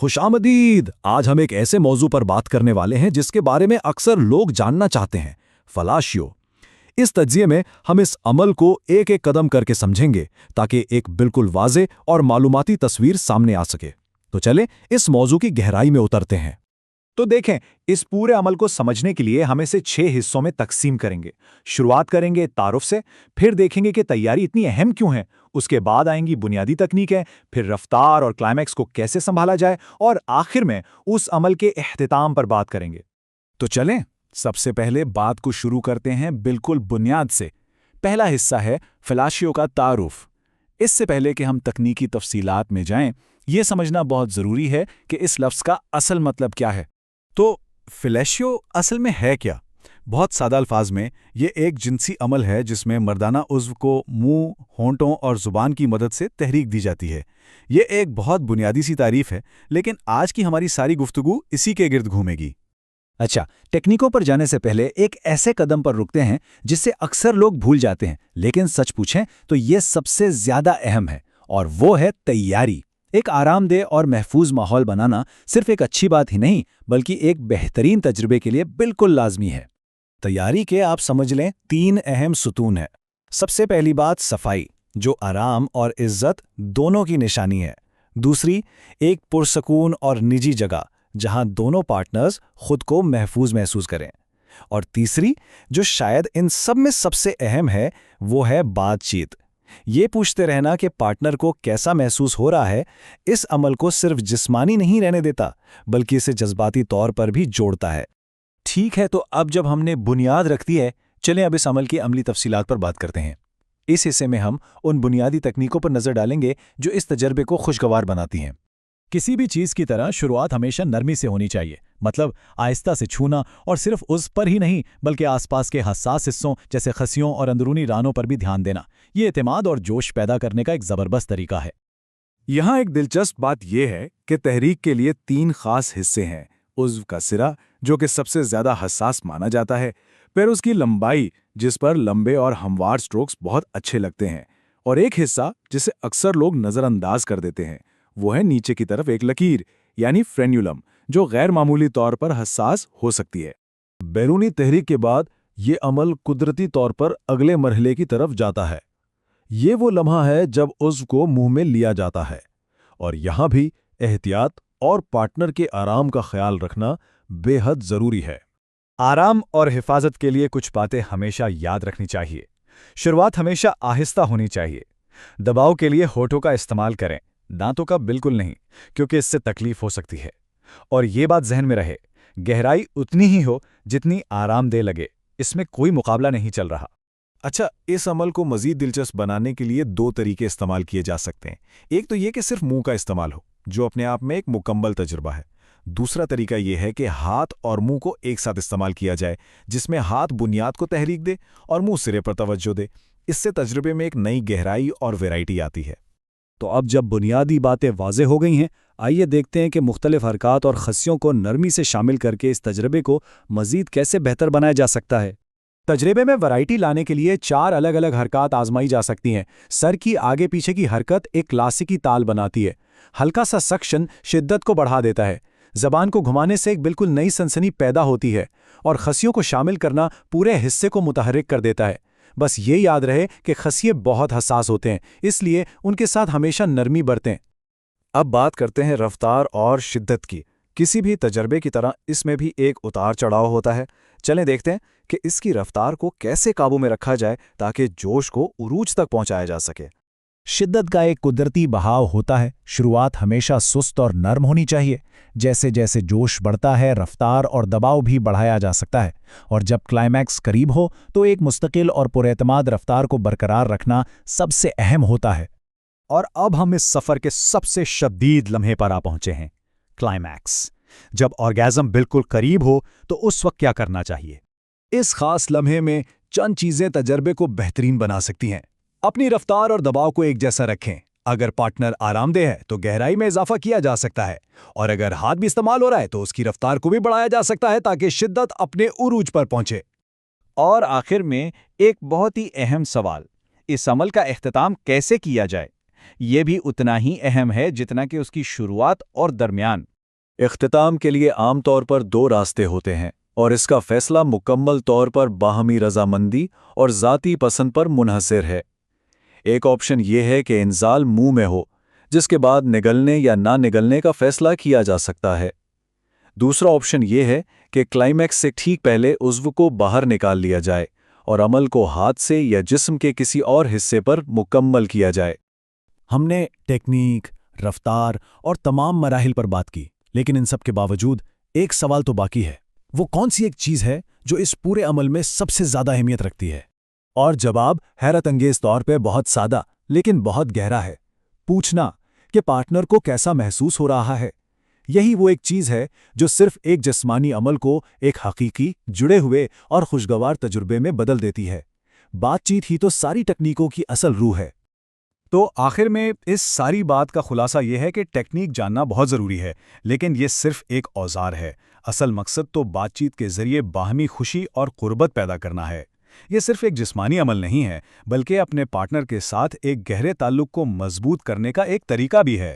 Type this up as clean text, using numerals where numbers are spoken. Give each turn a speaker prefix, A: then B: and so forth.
A: खुश आमदीद। आज हम एक ऐसे मौजू पर बात करने वाले हैं जिसके बारे में अक्सर लोग जानना चाहते हैं, फलाशियो। इस तज्जिये में हम इस अमल को एक एक कदम करके समझेंगे ताकि एक बिल्कुल वाज़े और मालूमाती तस्वीर सामने आ सके। तो चलें इस मौजू की गहराई में उतरते हैं।
B: तो देखें, इस पूरे अमल को समझने के लिए हम इसे 6 हिस्सों में तकसीम करेंगे। शुरुआत करेंगे तारुफ से, फिर देखेंगे कि तैयारी इतनी अहम क्यों है, उसके बाद आएंगी बुनियादी तकनीकें, फिर रफ्तार और क्लाइमैक्स को कैसे संभाला जाए, और आखिर में उस अमल के इख्तिताम पर बात करेंगे।
C: तो चलें, सबसे पहले बात को शुरू करते हैं बिल्कुल बुनियाद से। पहला हिस्सा है फलाशियों का तारुफ। इससे पहले कि हम तकनीकी तफसीलात में जाएं, ये समझना बहुत ज़रूरी है कि इस लफ्ज़ का असल मतलब क्या है। तो फलाशियो असल में है क्या? बहुत सादा अल्फाज में ये एक जिनसी अमल है जिसमें मर्दाना उज़्व को मुंह, होंठों और ज़ुबान की मदद से तहरीक दी जाती है। ये एक बहुत बुनियादी सी तारीफ़ है, लेकिन आज की हमारी सारी गुफ्तगू इसी के गिर्द घूमेगी।
B: अच्छा, टेक्निकों पर जाने से पहले एक ऐसे कदम पर रुकते हैं जिससे अक्सर लोग भूल जाते हैं, लेकिन सच पूछें तो ये सबसे ज़्यादा अहम है, और वो है तैयारी। एक आरामदेह और महफूज माहौल बनाना सिर्फ एक अच्छी बात ही नहीं, बल्कि एक बेहतरीन तजुर्बे के लिए बिल्कुल लाजमी है।
C: तैयारी के आप समझ लें 3 अहम सुतून हैं। सबसे पहली बात सफाई, जो आराम और इज्जत दोनों की निशानी है। दूसरी, एक पुरसकून और निजी जगह जहां दोनों पार्टनर्स खुद को महफूज महसूस करें। और तीसरी, जो शायद इन सब में सबसे अहम है, वो है बातचीत। ये पूछते रहना कि पार्टनर को कैसा महसूस हो रहा है, इस अमल को सिर्फ जिस्मानी नहीं रहने देता, बल्कि इसे जज्बाती तौर पर भी जोड़ता है।
B: ठीक है, तो अब जब हमने बुनियाद रख दी है, चलें अब इस अमल की अमली तफसीलात पर बात करते हैं। इस हिस्से में हम उन बुनियादी तकनीकों पर नज़र डालेंगे जो इस तजर्बे को खुशगवार बनाती हैं। किसी भी चीज़ की तरह शुरुआत हमेशा नरमी से होनी चाहिए, मतलब आहिस्ता से छूना, और सिर्फ उस पर ही नहीं बल्कि आसपास के हसास हिस्सों जैसे खसियों और अंदरूनी रानों पर भी ध्यान देना। ये एतमाद और जोश पैदा करने का एक ज़बरदस्त तरीका है।
C: यहाँ एक दिलचस्प बात यह है कि तहरीक के लिए 3 खास हिस्से हैं। उज़्व का सिरा, जो कि सबसे ज़्यादा हसास माना जाता है, फिर उसकी लंबाई, जिस पर लंबे और हमवार स्ट्रोक्स बहुत अच्छे लगते हैं, और एक हिस्सा जिसे अक्सर लोग नज़रअंदाज कर देते हैं, वो है नीचे की तरफ एक लकीर, यानी फ्रेन्यूलम, जो गैर मामूली तौर पर हसास हो सकती है।
A: बैरूनी तहरीक के बाद ये अमल कुदरती तौर पर अगले मरहले की तरफ जाता है। ये वो लम्हा है जब उज़्व को मुंह में लिया जाता है, और यहाँ भी एहतियात और पार्टनर के आराम का ख्याल रखना बेहद ज़रूरी है।
B: आराम और हिफाजत के लिए कुछ बातें हमेशा याद रखनी चाहिए। शुरुआत हमेशा आहिस्ता होनी चाहिए। दबाव के लिए होठों का इस्तेमाल करें, दांतों का बिल्कुल नहीं, क्योंकि इससे तकलीफ हो सकती है। और ये बात जहन में रहे, गहराई उतनी ही हो जितनी आरामदेह लगे, इसमें कोई मुकाबला नहीं चल रहा।
C: अच्छा, इस अमल को मज़ीद दिलचस्प बनाने के लिए 2 तरीके इस्तेमाल किए जा सकते हैं। एक तो ये कि सिर्फ मुंह का इस्तेमाल हो, जो अपने आप में एक मुकम्मल तजुर्बा है। दूसरा तरीका यह है कि हाथ और मुंह को एक साथ इस्तेमाल किया जाए, जिसमें हाथ बुनियाद को तहरीक दे और मुंह सिरे पर तवज्जो दे। इससे तजुर्बे में एक नई गहराई और वैरायटी आती है।
A: तो अब जब बुनियादी बातें वाज़े हो गई हैं, आइए देखते हैं कि मुख्तलिफ हरकत और खसियों को नरमी से शामिल करके इस तजर्बे को मज़ीद कैसे बेहतर बनाया जा सकता है।
B: तजर्बे में वैरायटी लाने के लिए 4 अलग अलग हरकत आजमाई जा सकती हैं। सर की आगे पीछे की हरकत एक क्लासिकी ताल बनाती है। हल्का सा सक्शन शिद्दत को बढ़ा देता है। ज़बान को घुमाने से एक बिल्कुल नई सनसनी पैदा होती है, और खसियों को शामिल करना पूरे हिस्से को मुतहर्रिक कर देता है। बस ये याद रहे कि खसिये बहुत हसास होते हैं, इसलिए उनके साथ हमेशा नरमी बरतें।
C: अब बात करते हैं रफ्तार और शिद्दत की। किसी भी तजर्बे की तरह इसमें भी एक उतार चढ़ाव होता है। चलें देखते हैं कि इसकी रफ्तार को कैसे काबू में रखा जाए ताकि जोश को उरूज तक पहुंचाया जा सके।
B: शिद्दत का एक कुदरती बहाव होता है। शुरुआत हमेशा सुस्त और नर्म होनी चाहिए। जैसे जैसे जोश बढ़ता है, रफ्तार और दबाव भी बढ़ाया जा सकता है, और जब क्लाइमैक्स करीब हो तो एक मुस्तकिल और पुरएतमाद रफ्तार को बरकरार रखना सबसे अहम होता है। और अब हम इस सफ़र के सबसे शदीद लम्हे पर आ पहुंचे हैं, क्लाइमैक्स। जब ऑर्गेज़म बिल्कुल करीब हो तो उस वक्त क्या करना चाहिए?
A: इस खास लम्हे में चंद चीज़ें तजर्बे को बेहतरीन बना सकती हैं। अपनी रफ्तार और दबाव को एक जैसा रखें। अगर पार्टनर आरामदेह है तो गहराई में इजाफा किया जा सकता है, और अगर हाथ भी इस्तेमाल हो रहा है तो उसकी रफ्तार को भी बढ़ाया जा सकता है ताकि शिद्दत अपने उरूज पर पहुंचे।
B: और आखिर में एक बहुत ही अहम सवाल, इस अमल का इख्तिताम कैसे किया जाए? ये भी उतना ही अहम है जितना कि उसकी शुरुआत और दरमियान।
A: اختتام کے لیے عام طور پر دو راستے ہوتے ہیں اور اس کا فیصلہ مکمل طور پر باہمی رضامندی اور ذاتی پسند پر منحصر ہے۔ ایک آپشن یہ ہے کہ انزال منہ میں ہو، جس کے بعد نگلنے یا نہ نگلنے کا فیصلہ کیا جا سکتا ہے۔ دوسرا آپشن یہ ہے کہ کلائمیکس سے ٹھیک پہلے عضو کو باہر نکال لیا جائے اور عمل کو ہاتھ سے یا جسم کے کسی اور حصے پر مکمل کیا جائے۔
B: ہم نے ٹیکنیک، رفتار اور تمام مراحل پر بات کی، لیکن ان سب کے باوجود ایک سوال تو باقی ہے۔ وہ کون سی ایک چیز ہے جو اس پورے عمل میں سب سے زیادہ اہمیت رکھتی ہے؟
A: اور جواب حیرت انگیز طور پہ بہت سادہ لیکن بہت گہرا ہے۔ پوچھنا کہ پارٹنر کو کیسا محسوس ہو رہا ہے۔ یہی وہ ایک چیز ہے جو صرف ایک جسمانی عمل کو ایک حقیقی، جڑے ہوئے اور خوشگوار تجربے میں بدل دیتی ہے۔ بات چیت ہی تو ساری تکنیکوں کی اصل روح ہے۔
C: تو آخر میں اس ساری بات کا خلاصہ یہ ہے کہ ٹیکنیک جاننا بہت ضروری ہے، لیکن یہ صرف ایک اوزار ہے۔ اصل مقصد تو بات چیت کے ذریعے باہمی خوشی اور قربت پیدا کرنا ہے۔ یہ صرف ایک جسمانی عمل نہیں ہے، بلکہ اپنے پارٹنر کے ساتھ ایک گہرے تعلق کو مضبوط کرنے کا ایک طریقہ بھی ہے۔